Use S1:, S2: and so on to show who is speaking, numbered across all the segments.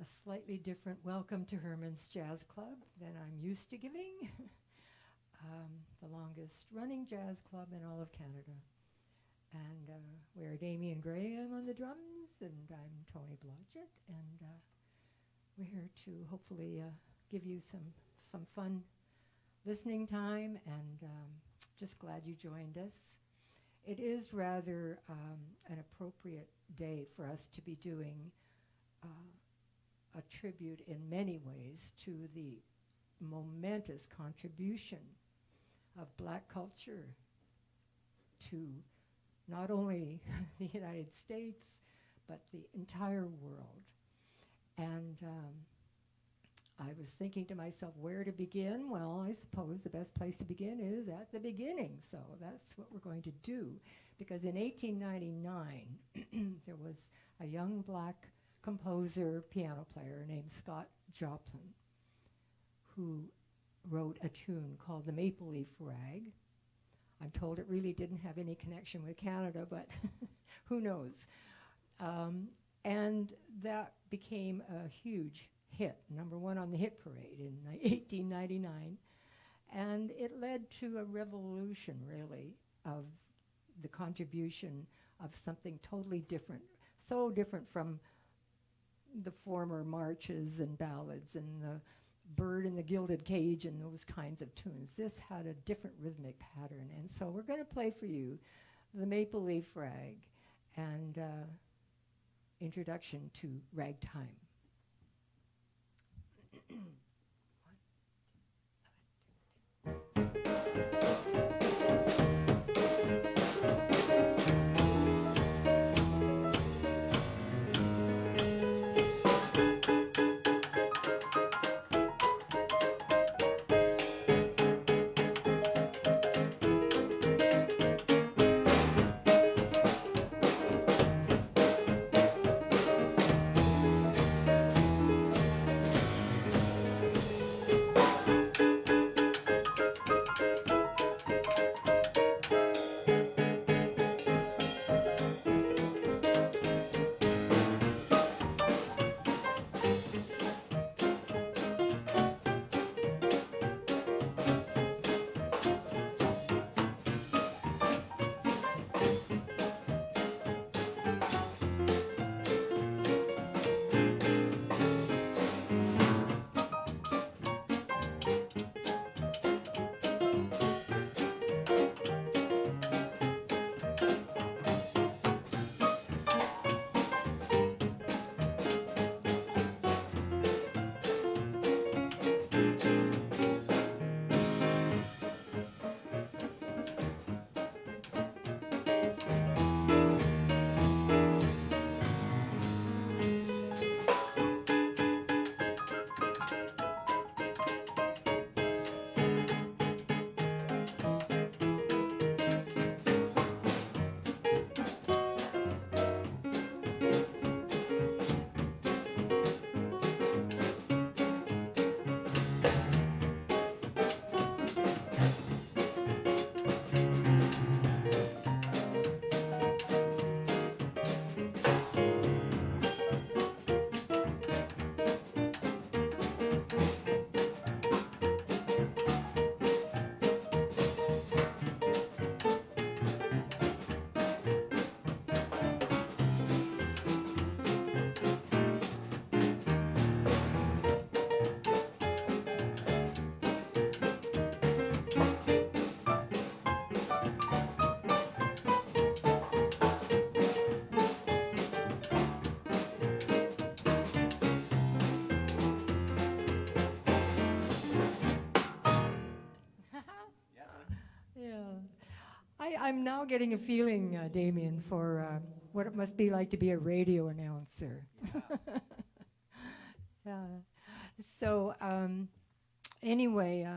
S1: a slightly different welcome to Hermann's Jazz Club than I'm used to giving. The longest running jazz club in all of Canada. And we're Damian Graham on the drums, and I'm Toni Blodgett, and we're here to hopefully give you some fun listening time, and just glad you joined us. It is rather an appropriate day for us to be doing a tribute in many ways to the momentous contribution of Black culture to not only the United States, but the entire world. And I was thinking to myself, where to begin? Well, I suppose the best place to begin is at the beginning. So that's what we're going to do. Because in 1899, there was a young Black composer, piano player named Scott Joplin, who wrote a tune called the Maple Leaf Rag. I'm told it really didn't have any connection with Canada, but who knows? And that became a huge hit, #1 on the hit parade in 1899. And it led to a revolution, really, of the contribution of something totally different, so different from the former marches and ballads and the Bird in the Gilded Cage and those kinds of tunes. This had a different rhythmic pattern. And so we're going to play for you the Maple Leaf Rag and introduction to ragtime. I'm now getting a feeling, Damien, for what it must be like to be a radio announcer. Yeah. So anyway,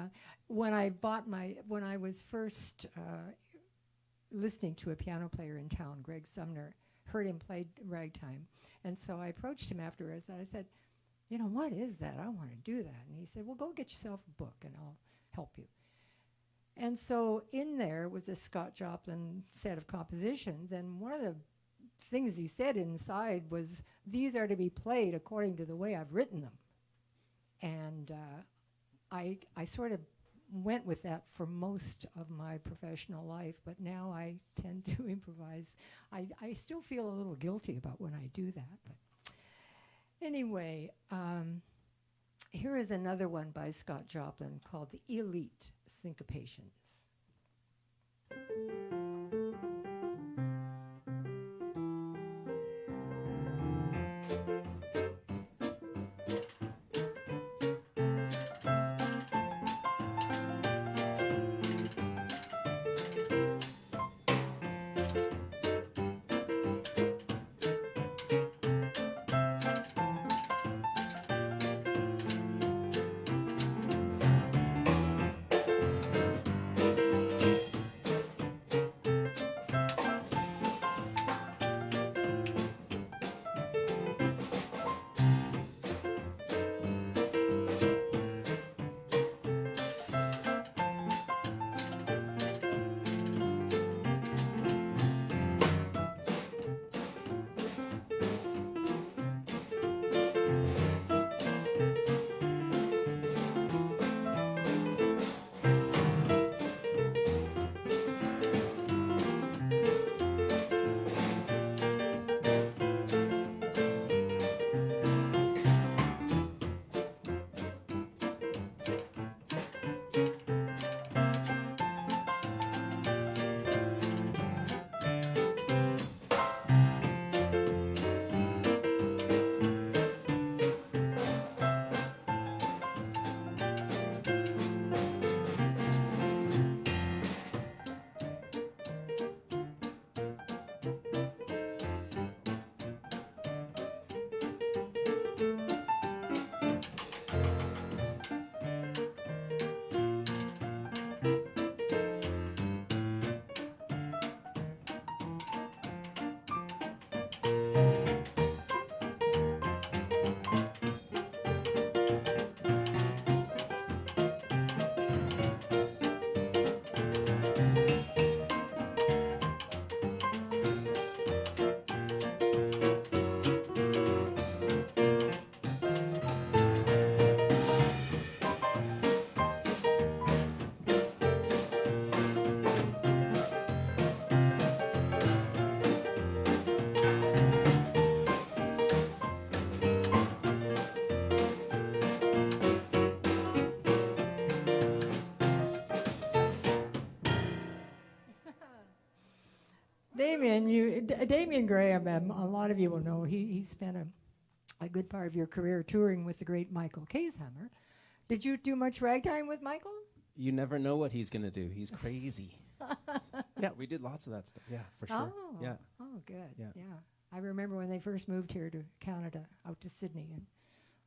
S1: when I was first listening to a piano player in town, Greg Sumner, heard him play ragtime, and so I approached him afterwards, and I said, you know, what is that? I want to do that. And he said, well, go get yourself a book, and I'll help you. And so in there was a Scott Joplin set of compositions, and one of the things he said inside was, these are to be played according to the way I've written them. And I sort of went with that for most of my professional life, but now I tend to improvise. I still feel a little guilty about when I do that. But anyway, here is another one by Scott Joplin called The Elite Syncopations. Damian Graham, a lot of you will know, he spent a good part of your career touring with the great Michael Kayshammer. Did you do much ragtime with Michael?
S2: You never know what he's going to do. He's crazy. Yeah, we did lots of that stuff. Yeah, for sure.
S1: Oh,
S2: yeah.
S1: Oh, good.
S2: Yeah.
S1: I remember when they first moved here to Canada, out to Sydney, and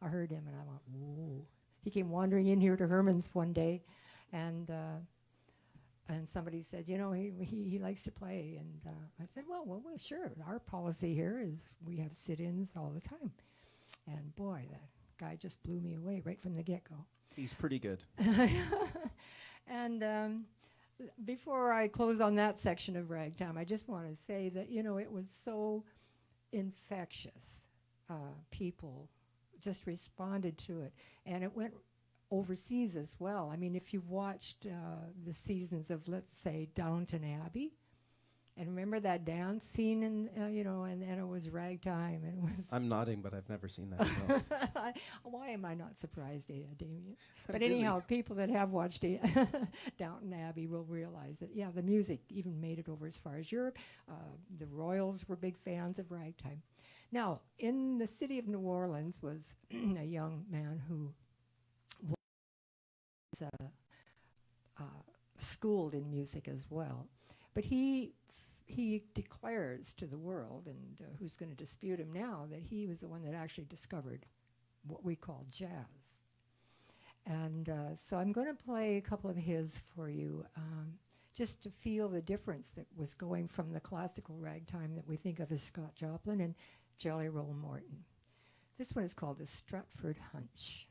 S1: I heard him, and I went, whoa. He came wandering in here to Herman's one day, and somebody said, you know, he likes to play. And I said, well, sure. Our policy here is we have sit-ins all the time. And boy, that guy just blew me away right from the get-go.
S2: He's pretty good.
S1: And before I close on that section of ragtime, I just want to say that, you know, it was so infectious. People just responded to it. And it went overseas as well. I mean, if you've watched the seasons of, let's say, Downton Abbey, and remember that dance scene, and it was ragtime, and it was.
S2: I'm nodding, but I've never seen that. No.
S1: Why am I not surprised, Damien? But anyhow, people that have watched Downton Abbey will realize that, yeah, the music even made it over as far as Europe. The royals were big fans of ragtime. Now, in the city of New Orleans was a young man who was schooled in music as well. But he declares to the world, and who's going to dispute him now, that he was the one that actually discovered what we call jazz. And so I'm going to play a couple of his for you, just to feel the difference that was going from the classical ragtime that we think of as Scott Joplin and Jelly Roll Morton. This one is called the Stratford Hunch.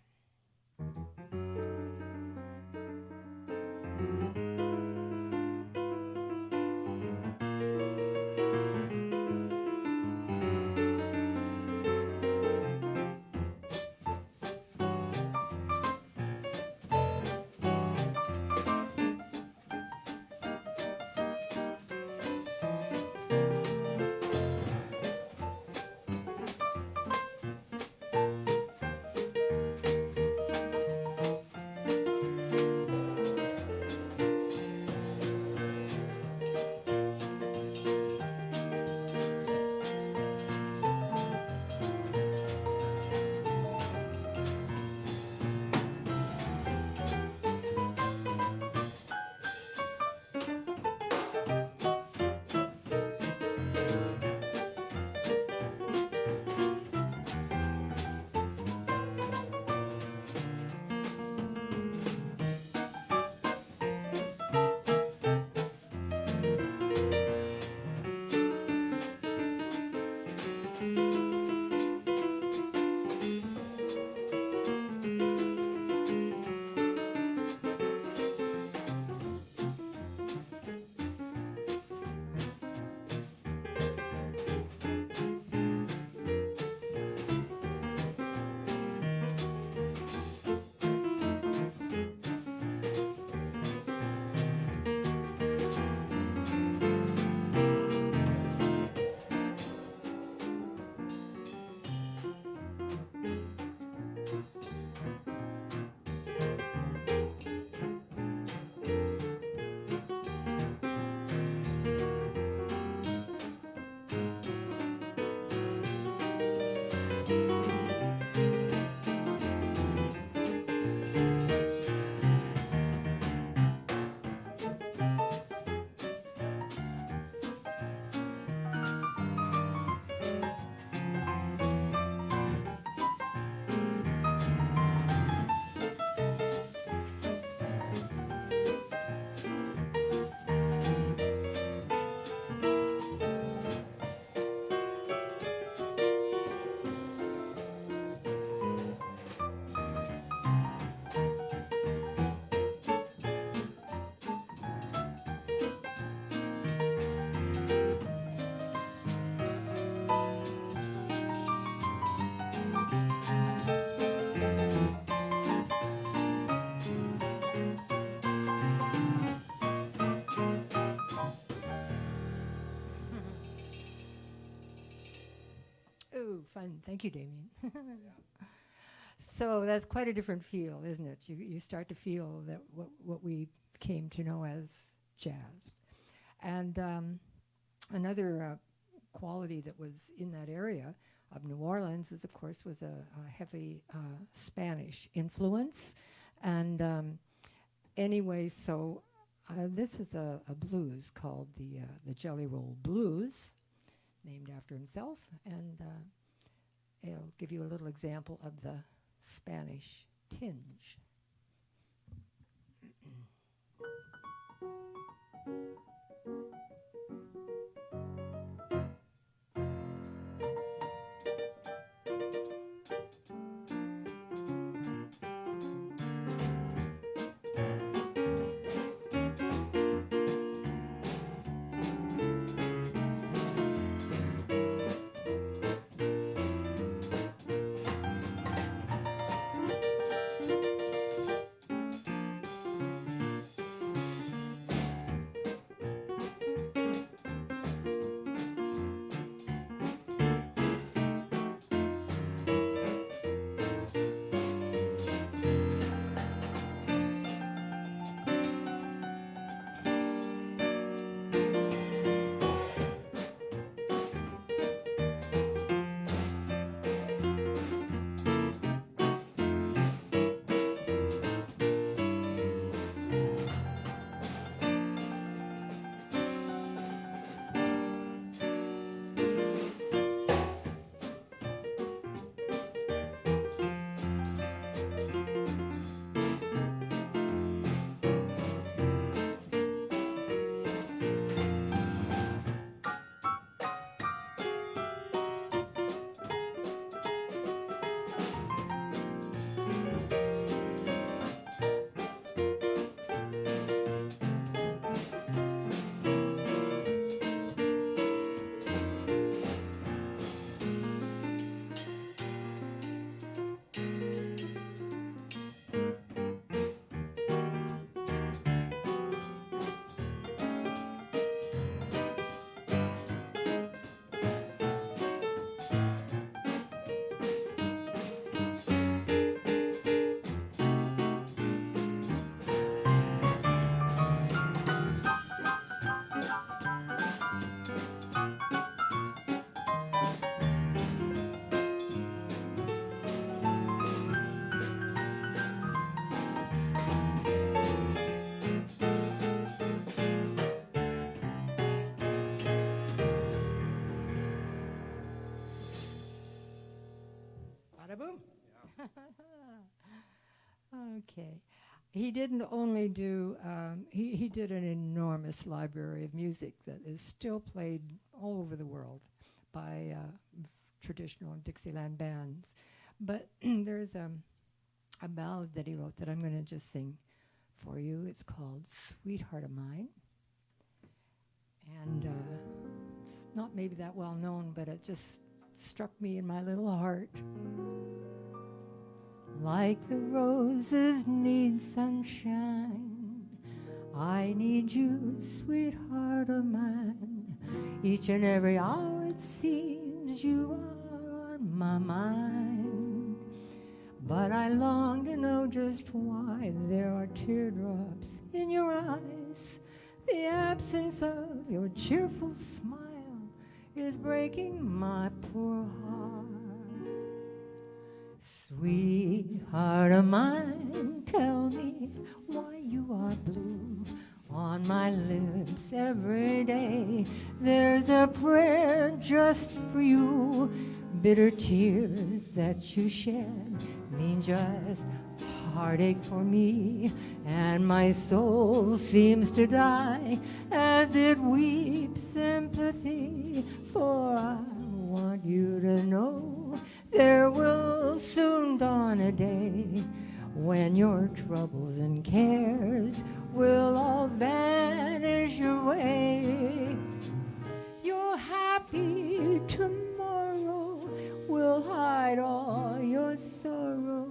S1: fun. Thank you, Damian. So that's quite a different feel, isn't it? You start to feel that what we came to know as jazz. And another quality that was in that area of New Orleans is, of course, was a heavy Spanish influence. And anyway, so this is a blues called the Jelly Roll Blues, named after himself. And it'll give you a little example of the Spanish tinge. Bada boom. Okay. He didn't only do, he did an enormous library of music that is still played all over the world by traditional Dixieland bands. But there's a ballad that he wrote that I'm going to just sing for you. It's called Sweetheart of Mine. And it's not maybe that well known, but it just struck me in my little heart. Like the roses need sunshine, I need you, sweetheart of mine. Each and every hour it seems you are on my mind. But I long to know just why there are teardrops in your eyes. The absence of your cheerful smile is breaking my poor heart. Sweetheart of mine, tell me why you are blue. On my lips every day there's a prayer just for you. Bitter tears that you shed mean just heartache for me, and my soul seems to die as it weeps sympathy. For I want you to know there will soon dawn a day when your troubles and cares will all vanish away. Your happy tomorrow will hide all your sorrow,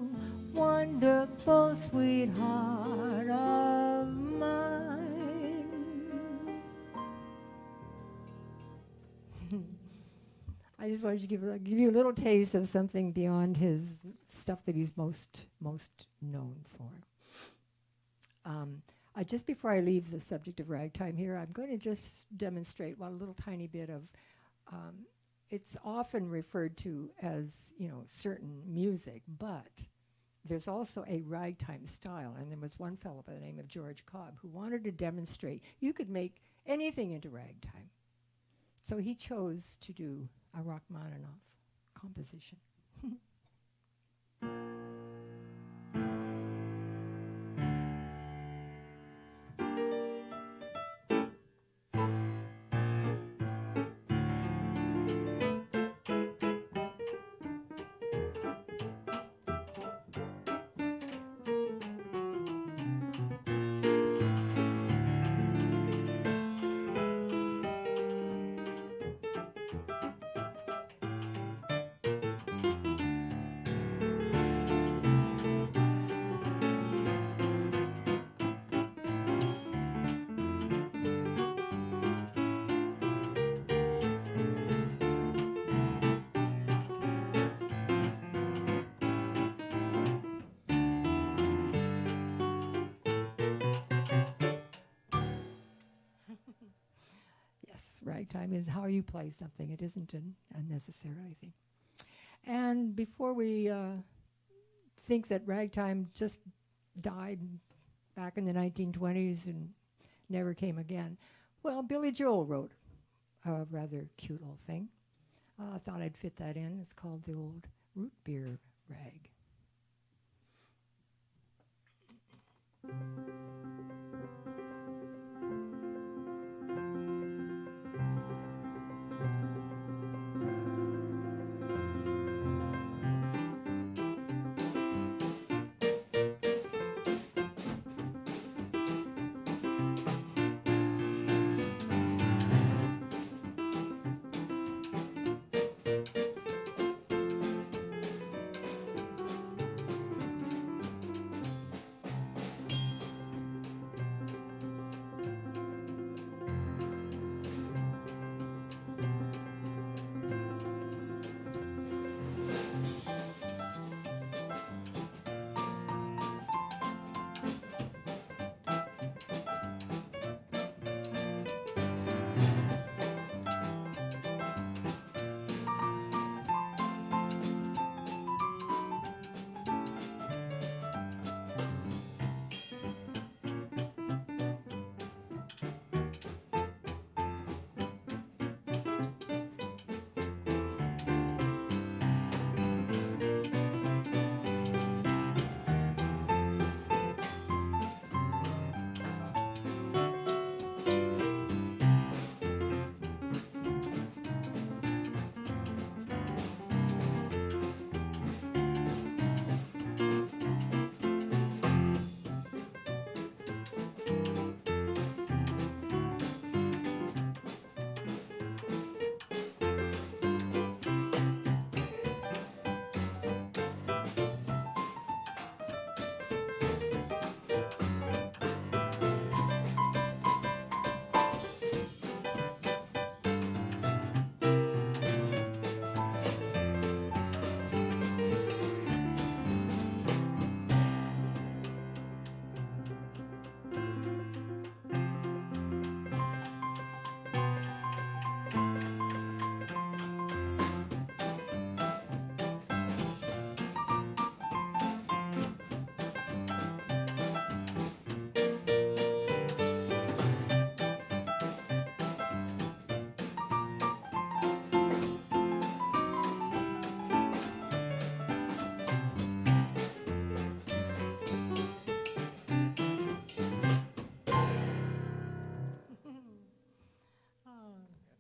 S1: wonderful sweetheart of mine. I just wanted to give you a little taste of something beyond his stuff that he's most known for. Just before I leave the subject of ragtime here, I'm going to just demonstrate a little tiny bit of. It's often referred to as certain music, but there's also a ragtime style, and there was one fellow by the name of George Cobb who wanted to demonstrate you could make anything into ragtime. So he chose to do a Rachmaninoff composition. Ragtime is how you play something. It isn't an unnecessary thing. And before we think that ragtime just died back in the 1920s and never came again, well, Billy Joel wrote a rather cute little thing. I thought I'd fit that in. It's called the old root beer rag.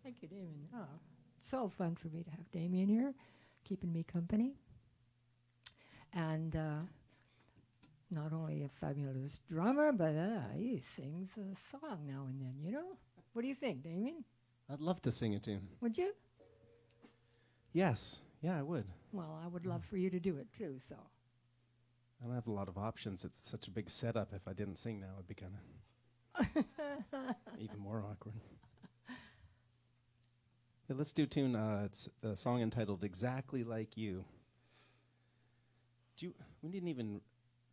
S1: Thank you, Damian. Oh, so fun for me to have Damian here, keeping me company. And not only a fabulous drummer, but he sings a song now and then, What do you think, Damian?
S2: I'd love to sing a tune.
S1: Would you?
S2: Yes. Yeah, I would.
S1: Well, I would love for you to do it, too, so.
S2: I don't have a lot of options. It's such a big setup. If I didn't sing now, it'd be kind of even more awkward. Yeah, let's do tune. It's a song entitled "Exactly Like You." We didn't even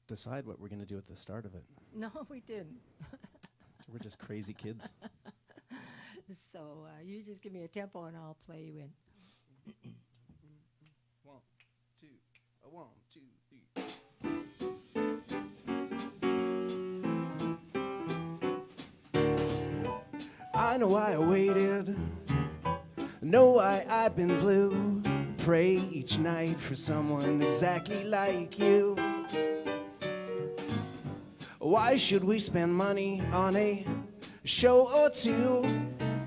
S2: decide what we're going to do at the start of it.
S1: No, we didn't.
S2: We're just crazy kids.
S1: So you just give me a tempo and I'll play you in.
S2: 1, 2, 1, 2, 3. I know why I waited. Know why I've been blue. Pray each night for someone exactly like you. Why should we spend money on a show or two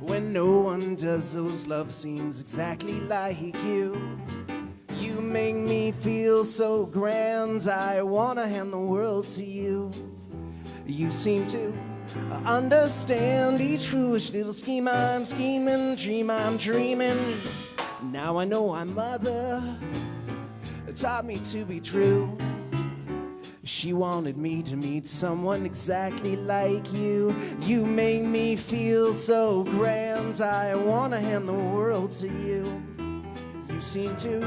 S2: when no one does those love scenes exactly like you? You make me feel so grand, I wanna hand the world to you. You seem to understand each foolish little scheme I'm scheming, dream I'm dreaming. Now I know my mother taught me to be true. She wanted me to meet someone exactly like you. You make me feel so grand, I wanna hand the world to you. You seem to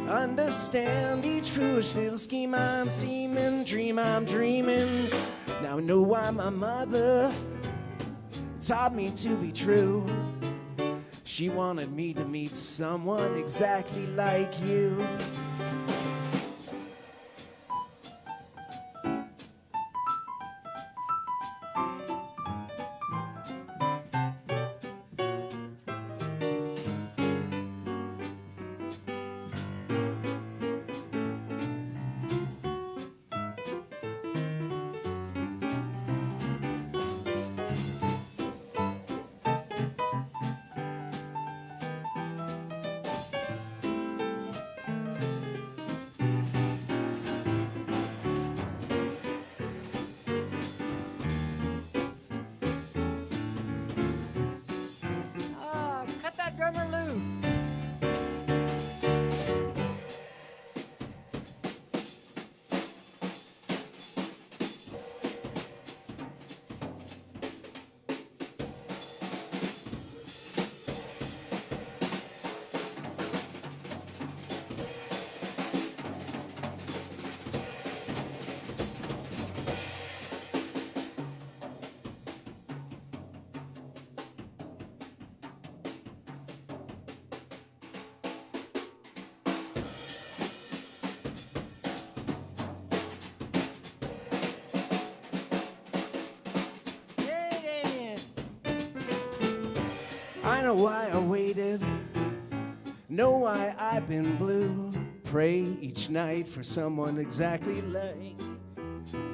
S2: understand each foolish little scheme I'm scheming, dream I'm dreaming. Now I know why my mother taught me to be true. She wanted me to meet someone exactly like you.
S1: Cut that drummer loose.
S2: I know why I waited, know why I've been blue. Pray each night for someone exactly like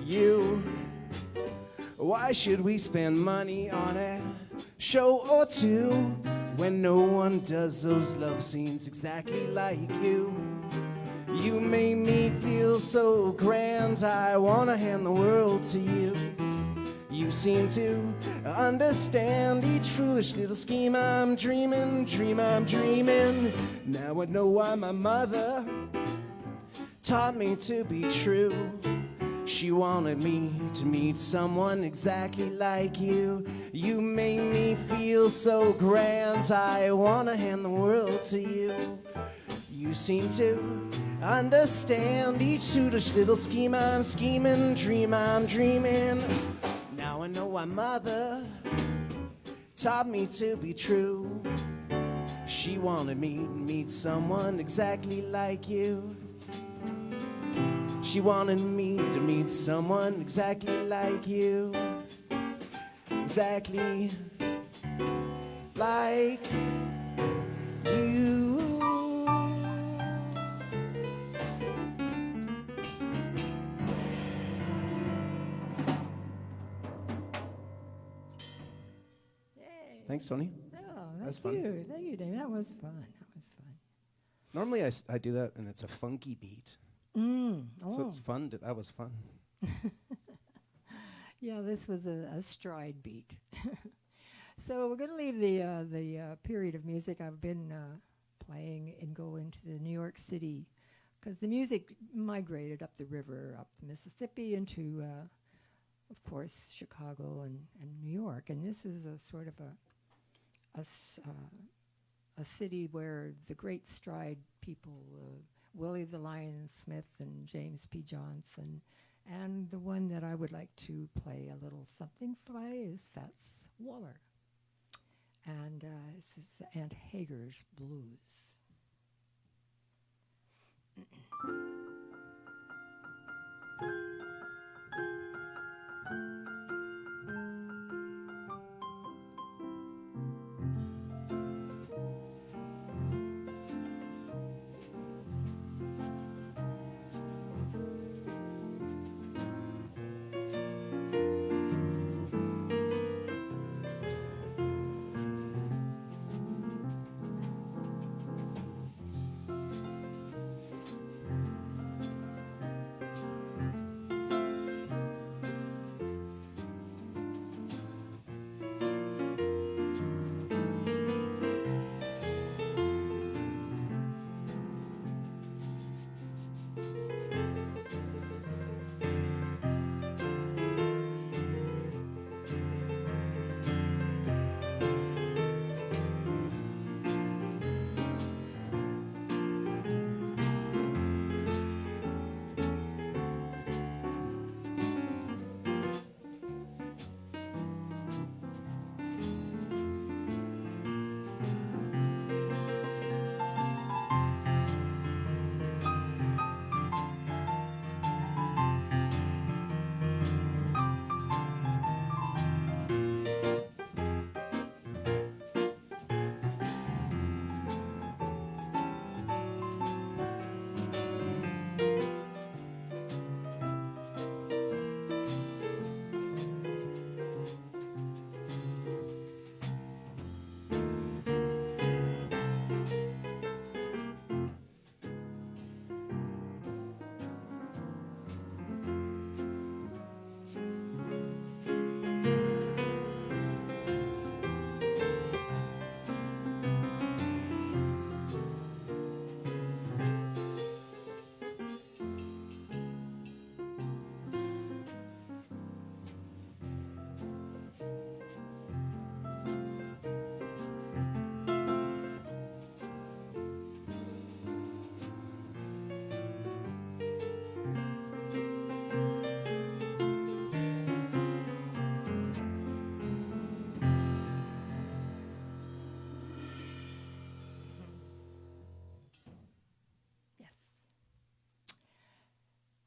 S2: you. Why should we spend money on a show or two when no one does those love scenes exactly like you? You made me feel so grand, I wanna hand the world to you. You seem to understand each foolish little scheme I'm dreaming, dream I'm dreaming. Now I know why my mother taught me to be true. She wanted me to meet someone exactly like you. You made me feel so grand, I wanna hand the world to you. You seem to understand each foolish little scheme I'm scheming, dream I'm dreaming. Now I know why mother taught me to be true. She wanted me to meet someone exactly like you. She wanted me to meet someone exactly like you. Exactly like you.
S1: Yay.
S2: Thanks, Tony.
S1: Oh,
S2: That's
S1: thank
S2: fun.
S1: you. Thank you, Damian. That was fun. That was fun.
S2: Normally I do that and it's a funky beat. So it's fun. That was fun.
S1: Yeah, this was a stride beat. So we're going to leave the period of music I've been playing and go into the New York City, because the music migrated up the river, up the Mississippi, into, of course, Chicago and New York. And this is a sort of a city where the great stride people, Willie the Lion Smith and James P. Johnson, and the one that I would like to play a little something by is Fats Waller. And this is Aunt Hager's Blues.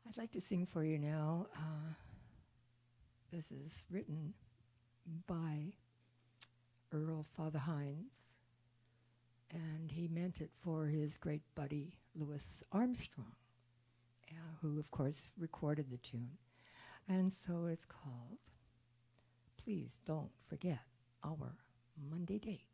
S1: I'd like to sing for you now. This is written by Earl Father Hines, and he meant it for his great buddy, Louis Armstrong, who, of course, recorded the tune. And so it's called Please Don't Forget Our Monday Date.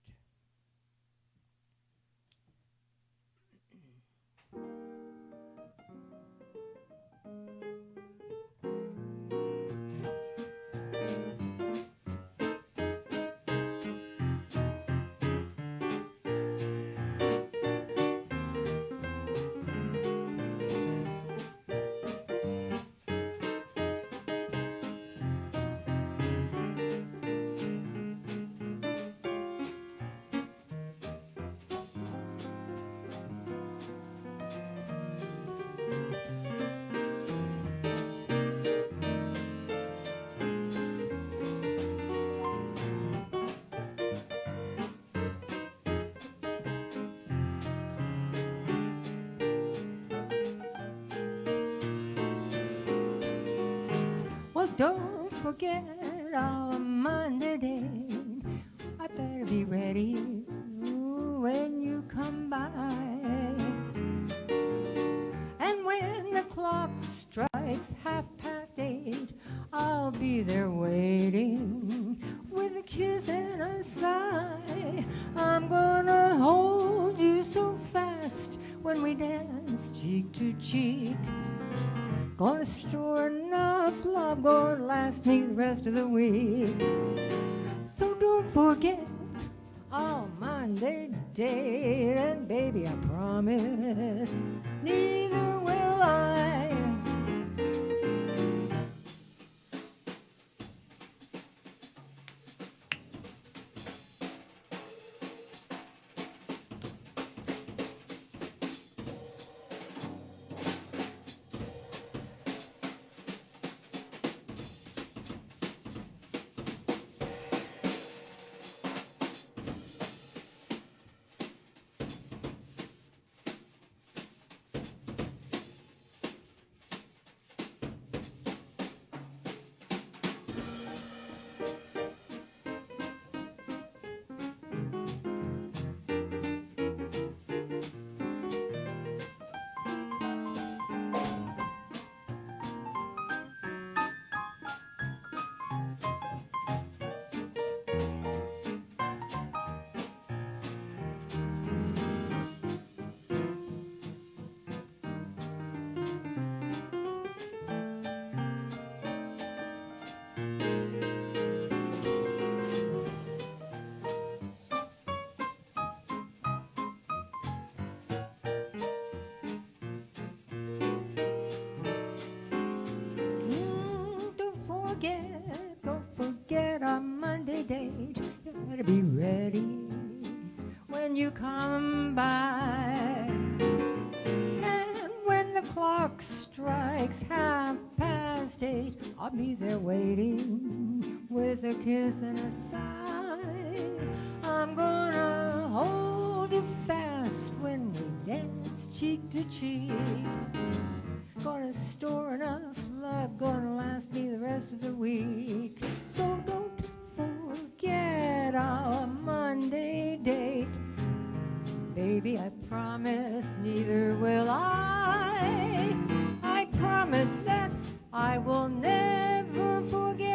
S1: Well, don't forget our Monday date. I better be ready when you come by. And when the clock strikes 8:30, I'll be there waiting with a kiss and a sigh. I'm gonna hold you so fast when we dance cheek to cheek. Gonna store enough love, gonna last me the rest of the week. So don't forget our Monday date, and baby, I promise neither will I. I'll be there waiting with a kiss and a sigh. I'm gonna hold you fast when we dance cheek to cheek. Gonna store enough love, gonna last me the rest of the week. So don't forget our Monday date. Baby, I promise neither will I. I promise that I will never forget.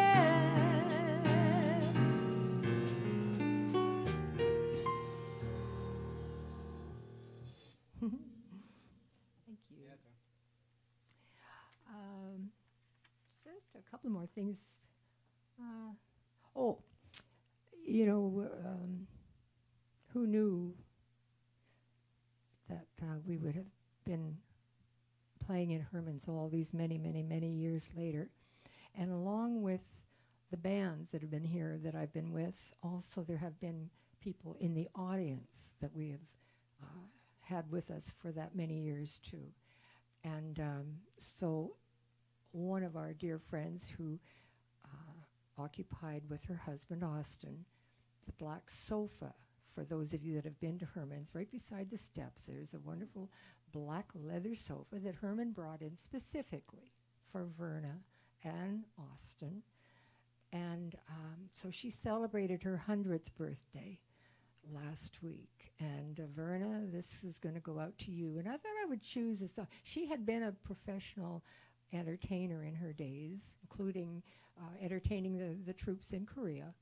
S1: Thank you. Just a couple more things. Who knew that we would have been playing in Hermann's all these many, many, many years later. And along with the bands that have been here that I've been with, also there have been people in the audience that we have had with us for that many years too. And so one of our dear friends who occupied with her husband, Austin, the black sofa. For those of you that have been to Hermann's, right beside the steps, there's a wonderful black leather sofa that Hermann brought in specifically for Verna and Austin. And so she celebrated her 100th birthday last week. And Verna, this is going to go out to you. And I thought I would choose a song. She had been a professional entertainer in her days, including entertaining the troops in Korea.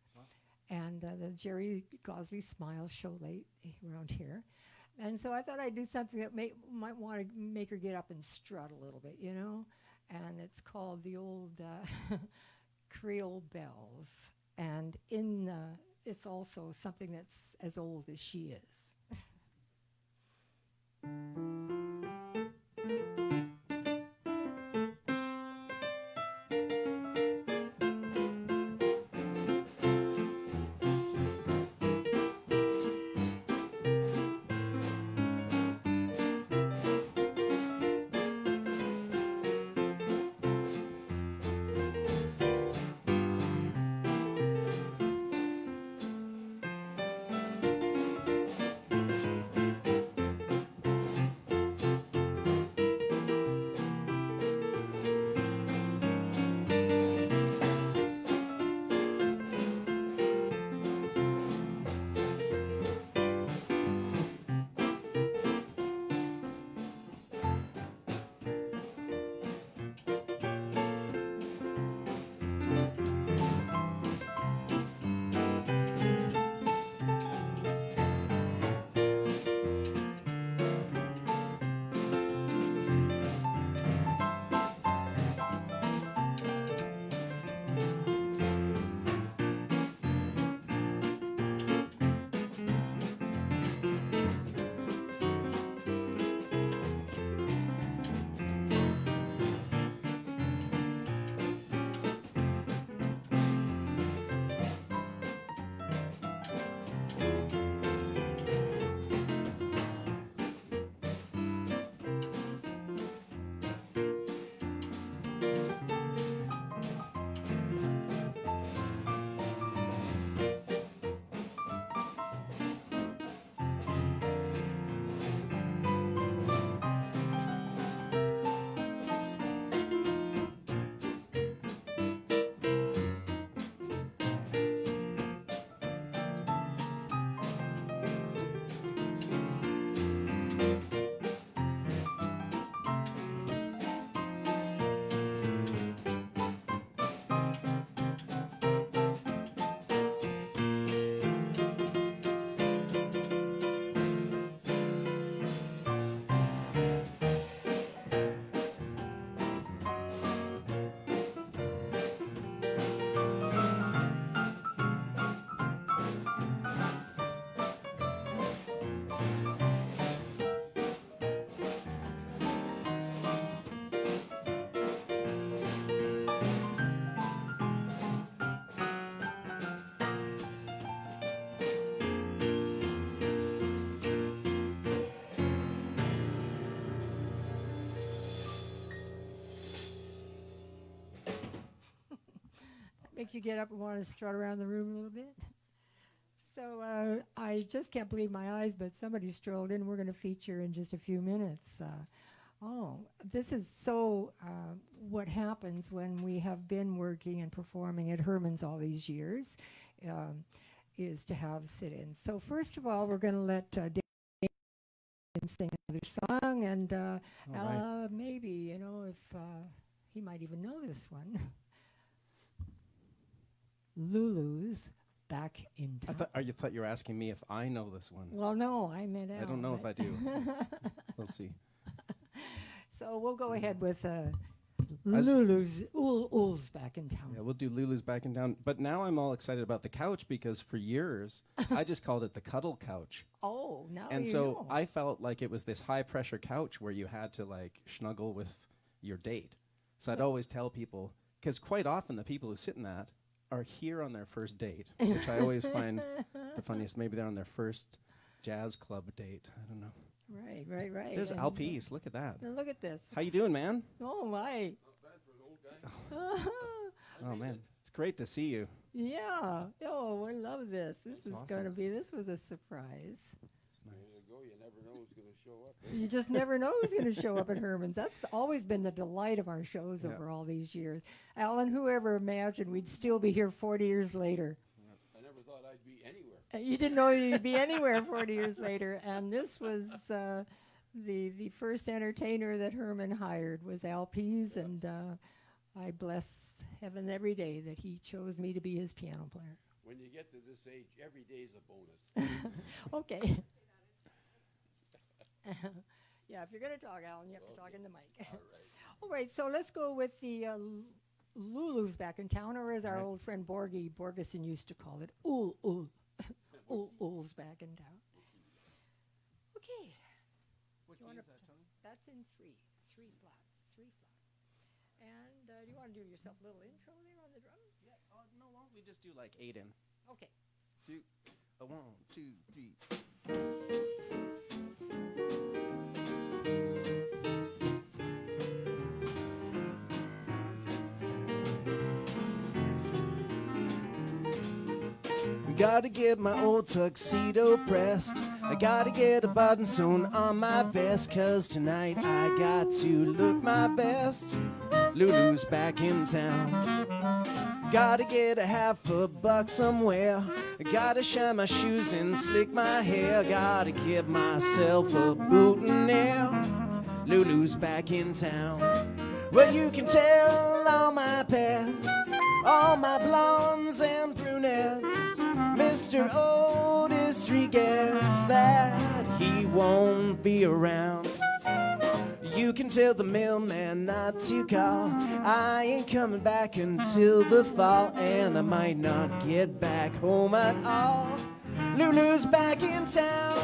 S1: And the Jerry Gosley Smile show late around here. And so I thought I'd do something that might want to make her get up and strut a little bit, you know? And it's called the old Creole Bells. And it's also something that's as old as she is. Makes you get up and want to strut around the room a little bit. So I just can't believe my eyes, but somebody strolled in. We're going to feature in just a few minutes. This is so what happens when we have been working and performing at Herman's all these years, is to have sit-ins. So first of all, we're going to let Damian sing another song, and
S2: right.
S1: maybe, you know, if he might even know this one. Lulu's Back in Town.
S2: I thought you were asking me if I know this one.
S1: Well, no, I meant
S2: I don't know if I do. We'll see.
S1: So we'll go ahead with Lulu's Ool's Back in Town.
S2: Yeah, we'll do Lulu's Back in Town. But now I'm all excited about the couch because for years I just called it the cuddle couch.
S1: Oh, now
S2: And
S1: you
S2: so
S1: know.
S2: I felt like it was this high pressure couch where you had to like snuggle with your date. So I'd always tell people, because quite often the people who sit in that are here on their first date, which I always find the funniest. Maybe they're on their first jazz club date. I don't know.
S1: Right.
S2: There's
S1: And
S2: Alpice. Look at that.
S1: look at this.
S2: How you doing, man?
S1: Oh, my.
S2: Oh, man. It's great to see you.
S1: Yeah. Oh, I love this. This
S2: That's
S1: is
S2: awesome.
S1: going to be, this was a surprise.
S2: It's nice.
S3: There you go. You never know who's going to show up.
S1: You just never know who's going to show up at Herman's. That's always been the delight of our shows
S2: Yeah.
S1: over all these years. Alan, whoever imagined we'd still be here 40 years later?
S3: I never thought I'd be anywhere.
S1: You didn't know you'd be anywhere 40 years later. And this was the first entertainer that Herman hired was Alpice, and I bless heaven every day that he chose me to be his piano player.
S3: When you get to this age, every day's a bonus.
S1: Okay. Yeah, if you're going to talk, Alan, you have to talk in the mic.
S3: All right.
S1: All right, so let's go with the Lulu's Back in Town, or as our
S2: Right.
S1: old friend Borgeson used to call it, Ool's Back in Town. Okay.
S2: What
S1: You
S2: key
S1: wanna
S2: is that, Tony?
S1: That's in three flats. And do you want to do yourself a little intro there on the drums?
S2: Yeah. No, why don't we just do like 8 in?
S1: Okay.
S2: Do a 1, 2, 3. Gotta get my old tuxedo pressed. I gotta get a button sewn on my vest, 'cause tonight I got to look my best. Lulu's back in town. Gotta get a $50 somewhere. I gotta shine my shoes and slick my hair. Gotta give myself a boutonniere. Lulu's back in town. Well, you can tell all my pets, all my blondes and brunettes, Mr. Otis regrets that he won't be around. You can tell the mailman not to call. I ain't coming back until the fall, and I might not get back home at all. Lulu's back in town.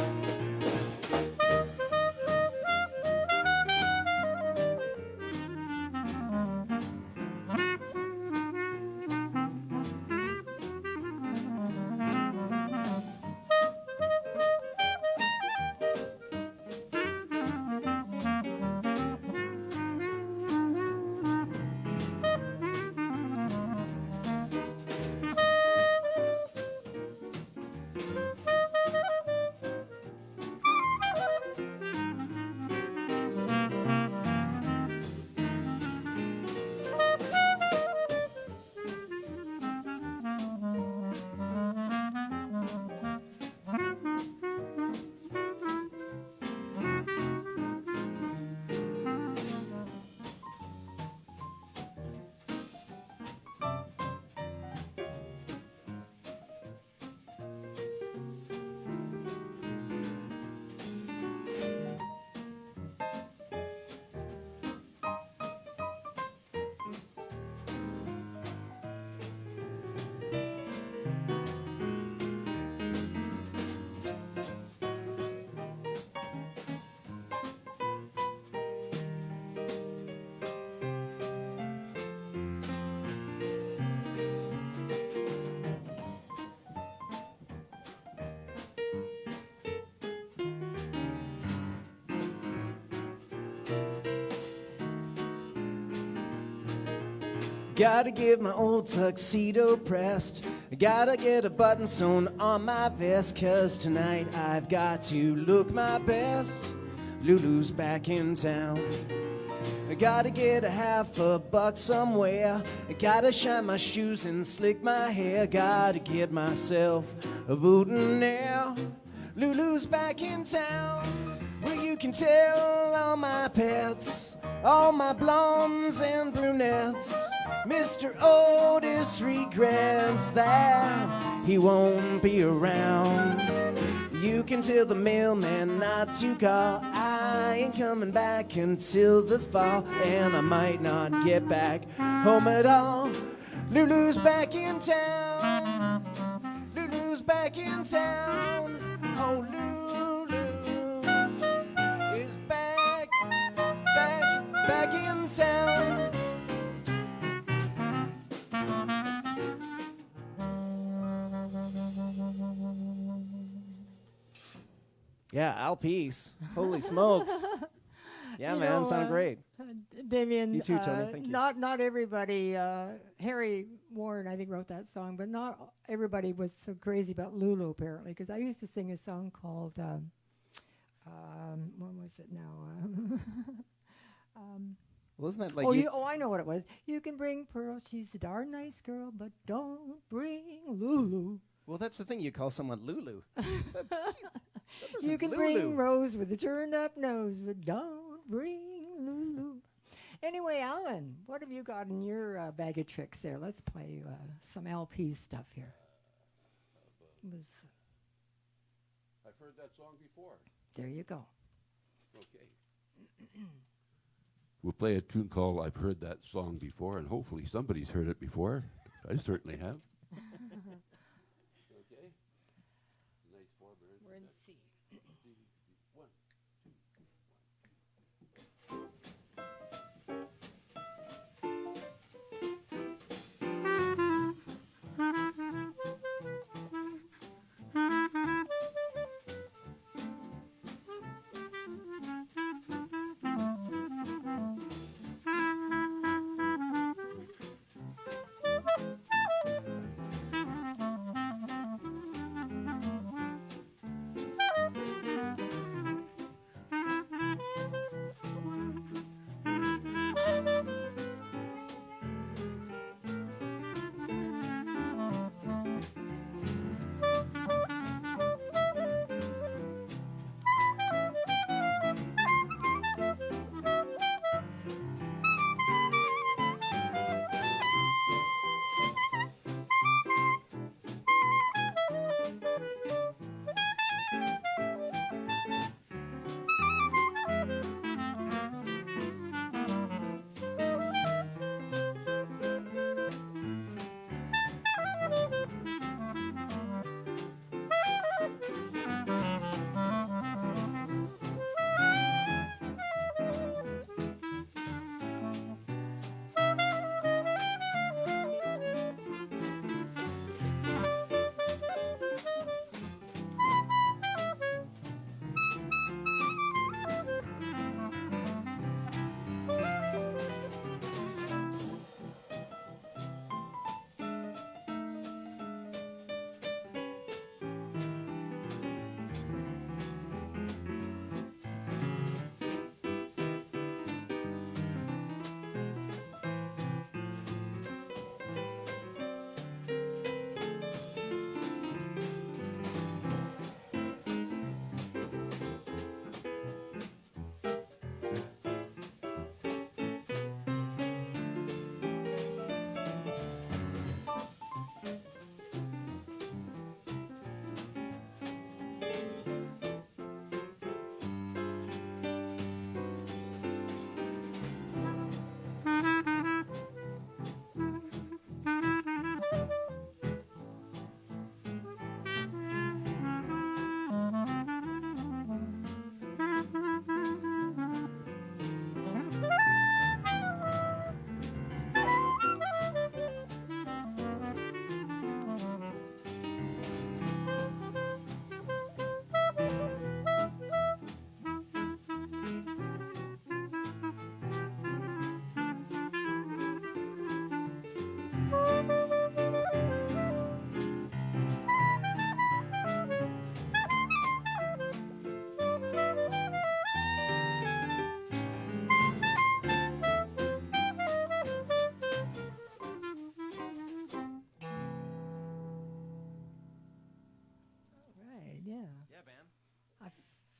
S2: Gotta get my old tuxedo pressed. Gotta get a button sewn on my vest, 'cause tonight I've got to look my best. Lulu's back in town. I gotta get a $50 somewhere. I gotta shine my shoes and slick my hair. Gotta get myself a boutonniere. Lulu's back in town, where you can tell all my pets, all my blondes and brunettes. Mr. Otis regrets that he won't be around. You can tell the mailman not to call. I ain't coming back until the fall, and I might not get back home at all. Lulu's back in town. Lulu's back in town. Oh, Lulu is back in town. Yeah, Alpiece. Holy smokes. Yeah,
S1: You
S2: man,
S1: know,
S2: sound great.
S1: Damien,
S2: You too, Tony, thank you.
S1: Not everybody. Harry Warren, I think, wrote that song, but not everybody was so crazy about Lulu apparently. Because I used to sing a song called what was it now?
S2: Wasn't that like
S1: I know what it was. You can bring Pearl, she's a darn nice girl, but don't bring Lulu.
S2: Well, that's the thing. You call someone Lulu.
S1: You can
S2: Lulu.
S1: bring Rose with a turned up nose, but don't bring Lulu. Anyway, Alan, what have you got in your bag of tricks there? Let's play some LP stuff here.
S3: I've heard that song before.
S1: There you go.
S3: Okay. We'll play a tune called I've Heard That Song Before, and hopefully somebody's heard it before. I certainly have. Okay. Nice four-bar.
S1: We're in C.
S3: One.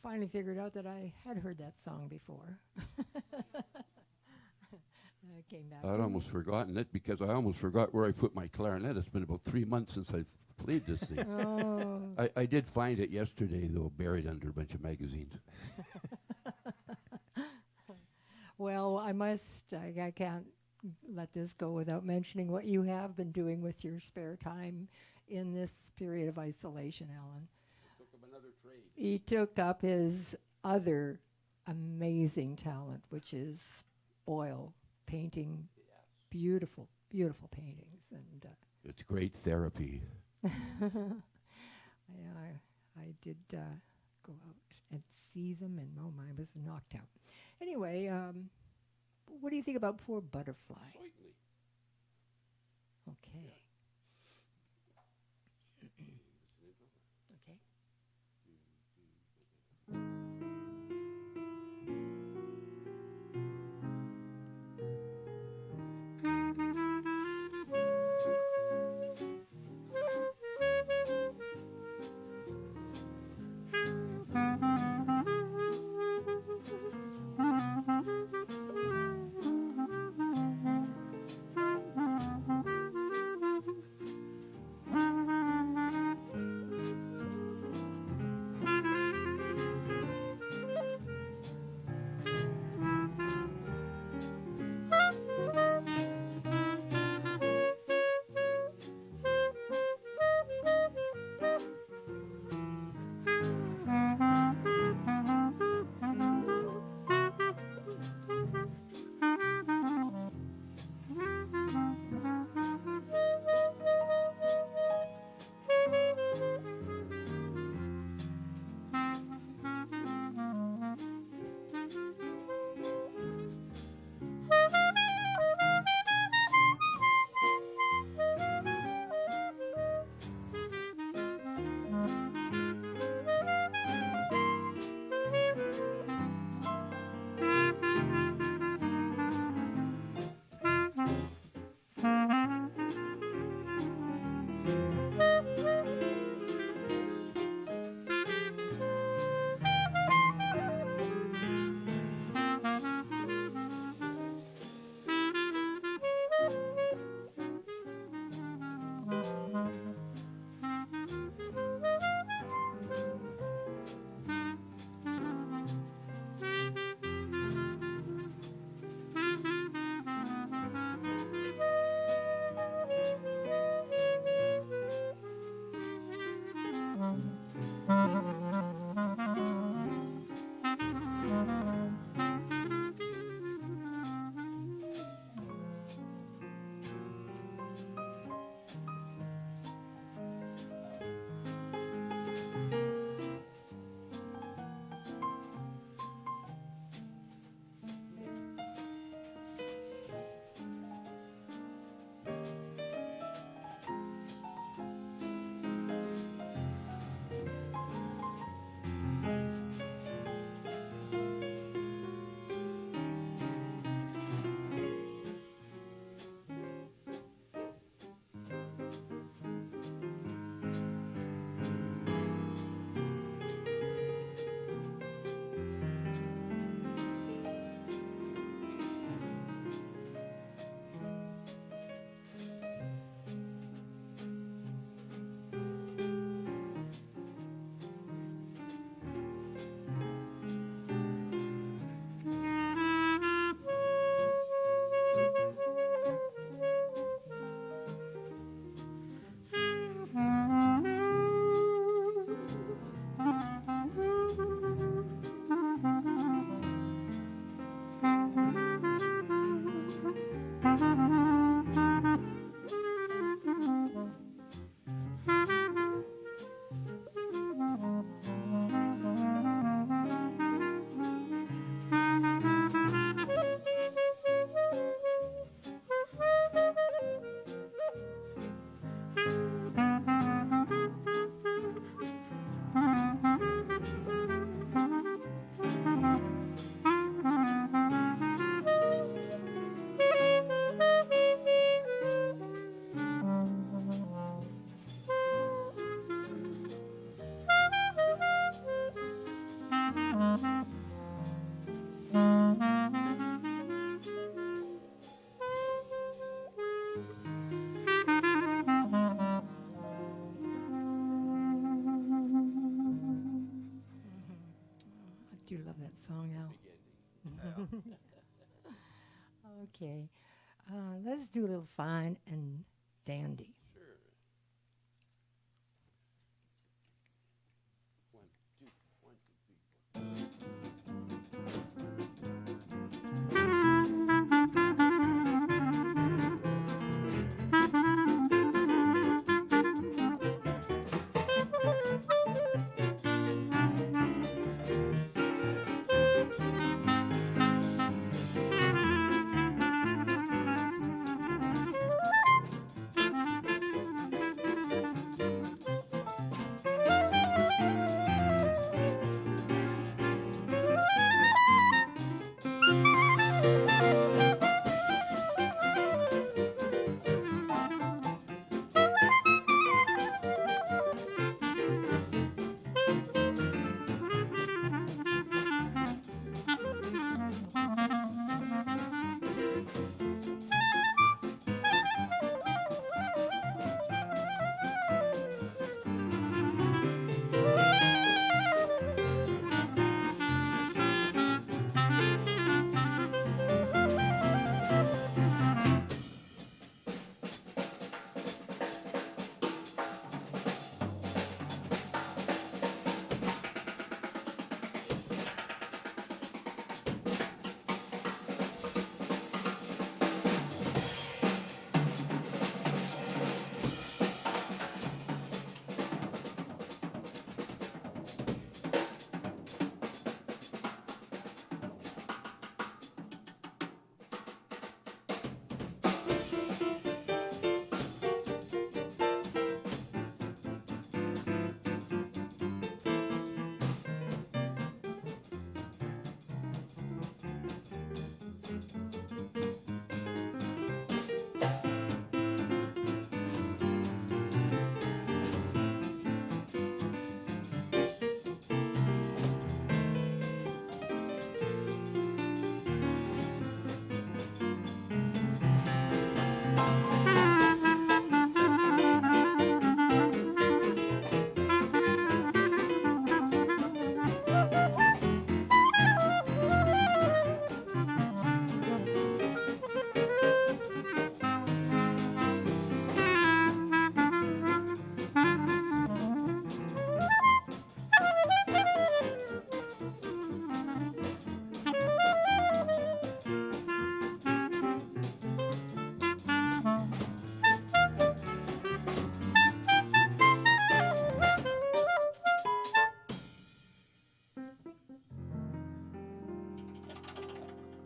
S1: finally figured out that I had heard that song before. I came back.
S3: I'd almost forgotten it because I almost forgot where I put my clarinet. It's been about 3 months since I've played this thing.
S1: Oh.
S3: I did find it yesterday, though, buried under a bunch of magazines.
S1: Well, I can't let this go without mentioning what you have been doing with your spare time in this period of isolation, Alan.
S3: Took him another trade.
S1: He took up his other amazing talent, which is oil painting, beautiful, beautiful paintings. And
S3: It's great therapy.
S1: I did go out and see them, and oh my, I was knocked out. Anyway, what do you think about Poor Butterfly?
S3: Certainly.
S1: Okay. Okay. I do love that song, Al. Okay. Let's do a little fine and dandy.
S3: Sure. 1, 2,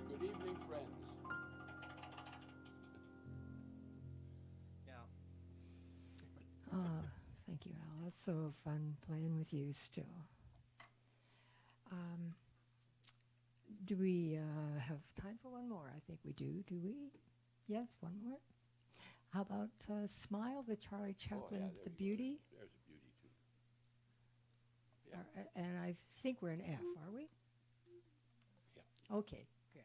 S3: Good evening, friends.
S2: Yeah.
S1: Thank you, Al. It's so fun playing with you still. Do we have time for one more? I think we do. Do we? Yes, one more. How about Smile, the Charlie Chaplin,
S3: there
S1: The
S3: we go.
S1: Beauty?
S3: There's a beauty, too. Yeah.
S1: And I think we're in F, are we?
S3: Yeah.
S1: Okay, good.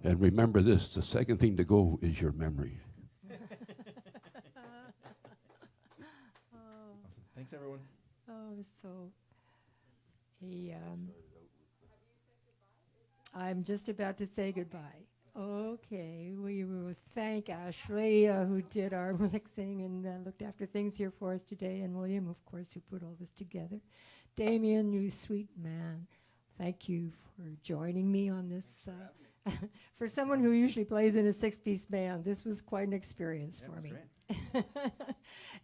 S3: And remember this, the second thing to go is your memory.
S2: Awesome. Thanks, everyone.
S1: Oh, so I'm just about to say goodbye. Okay, we will thank Ashley, who did our mixing and looked after things here for us today, and William, of course, who put all this together. Damian, you sweet man, thank you for joining me on this. For someone who usually plays in a six-piece band, this was quite an experience for me.
S2: Great.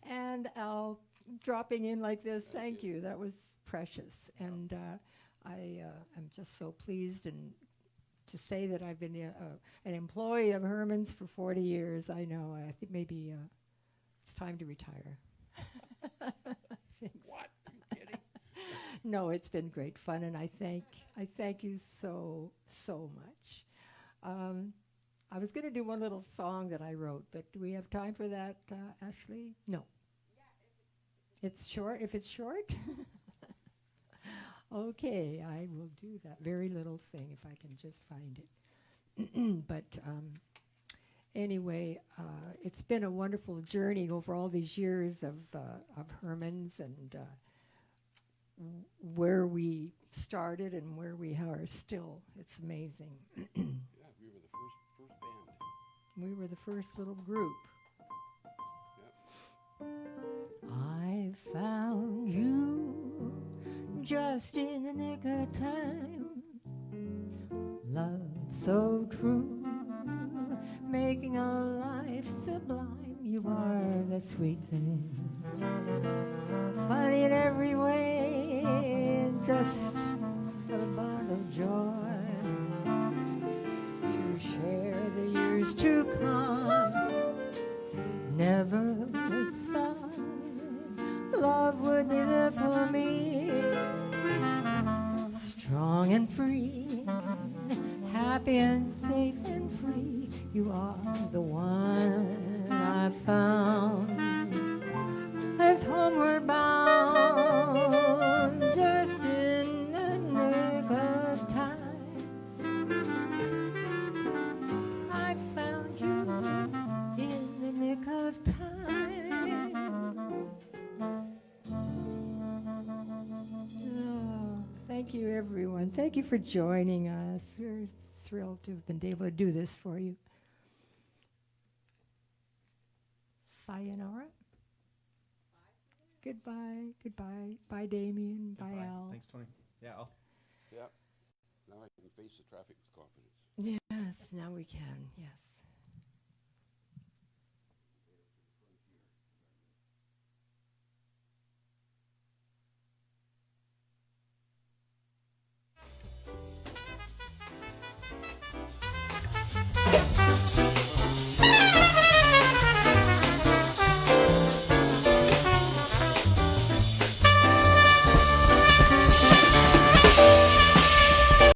S1: And Al, dropping in like this, thank you. That was precious. And I am just so pleased and to say that I've been an employee of Herman's for 40 years. I know. I think maybe it's time to retire.
S3: What? Are you kidding?
S1: No, it's been great fun, and I thank you so much. I was going to do one little song that I wrote, but do we have time for that, Ashley? No. It's short. If it's short, okay, I will do that very little thing if I can just find it. But anyway, it's been a wonderful journey over all these years of Herman's and where we started and where we are still. It's amazing.
S3: Yeah, we were the first band.
S1: We were the first little group.
S3: Yep.
S1: I found you just in the nick of time. Love so true, making our life sublime. You are the sweet thing, funny in every way, just a bond of joy to share the years to come. Never thought love would be there for me, strong and free, happy and safe and free. You are the one I found that's homeward bound, just in the nick of time. I found you in the nick of time. Oh, thank you, everyone. Thank you for joining us. We're thrilled to have been able to do this for you. Sayonara. Goodbye. Goodbye. Bye, Damian. Bye, Al.
S2: Thanks, Toni. Yeah, Al.
S3: Yeah. Now I can face the traffic with confidence.
S1: Yes, now we can. Yes.